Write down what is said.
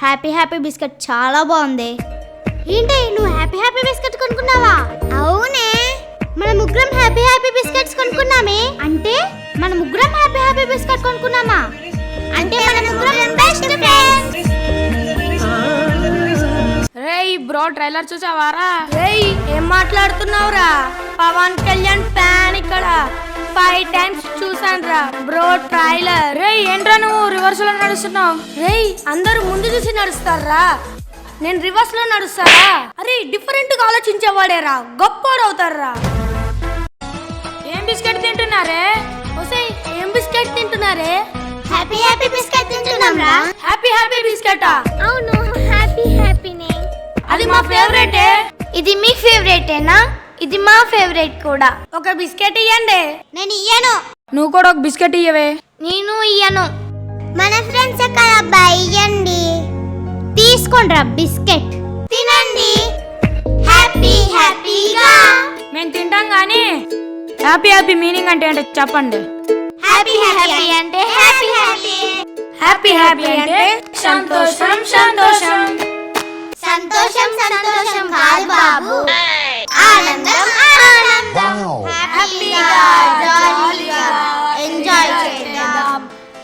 Happy happy biscuit చాలా బాగుంది. ఏంటి నువ్వు హ్యాపీ హ్యాపీ బిస్కెట్ కొనుక్కున్నావా? అవునే, మన ముగ్గురం హ్యాపీ హ్యాపీ బిస్కెట్స్ కొనుక్కున్నామే. అంటే మన ముగ్గురం హ్యాపీ హ్యాపీ బిస్కెట్ కొనుక్కున్నామా? అంటే మన ముగ్గురం బెస్ట్ ఫ్రెండ్స్. రేయ్ బ్రో, ట్రైలర్ చూసావారా? రేయ్ ఏం మాట్లాడుతున్నావురా? పవన్ కళ్యాణ్ ఫ్యాన్ ఇక్కడ 5 times చూసానురా బ్రో ట్రైలర్. రేయ్ ఏంట్రా నువ్వు రివర్స్ లో నడుస్తున్నావు? రేయ్ అందరూ ముందు చూసి నడుస్తారా, నేను రివర్స్ లో నడుస్తారా? అరే డిఫరెంట్ గా ఆలోచించేవాడేరా గొప్పోడు అవుతారా. ఏం బిస్కెట్ తింటున్నారే? ఒసే ఏం బిస్కెట్ తింటున్నారే? హ్యాపీ హ్యాపీ బిస్కెట్ తింటున్నాంరా. హ్యాపీ హ్యాపీ బిస్కెటా? అవును, హ్యాపీ హ్యాపీనే. అది మా ఫేవరెటే. ఇది మీ ఫేవరెటేనా? ఇది మా ఫేవరెట్ కూడా. ఒక బిస్కెట్ ఇయ్యండి. నేను ఇయ్యను. నువ్వు కూడా ఒక బిస్కెట్ ఇయ్యవే. నేను ఇయ్యను. మన ఫ్రెండ్స్ కదబ్బా, ఇయ్యండి. తీసుకోండిరా బిస్కెట్, తినండి హ్యాపీ హ్యాపీగా. మేము తింటాం కానీ హ్యాపీ హ్యాపీ మీనింగ్ అంటే ఏంటో చెప్పండి. హ్యాపీ హ్యాపీ అంటే హ్యాపీ హ్యాపీ. హ్యాపీ హ్యాపీ అంటే సంతోషం సంతోషం. సంతోషం సంతోషం కాదు బాబు,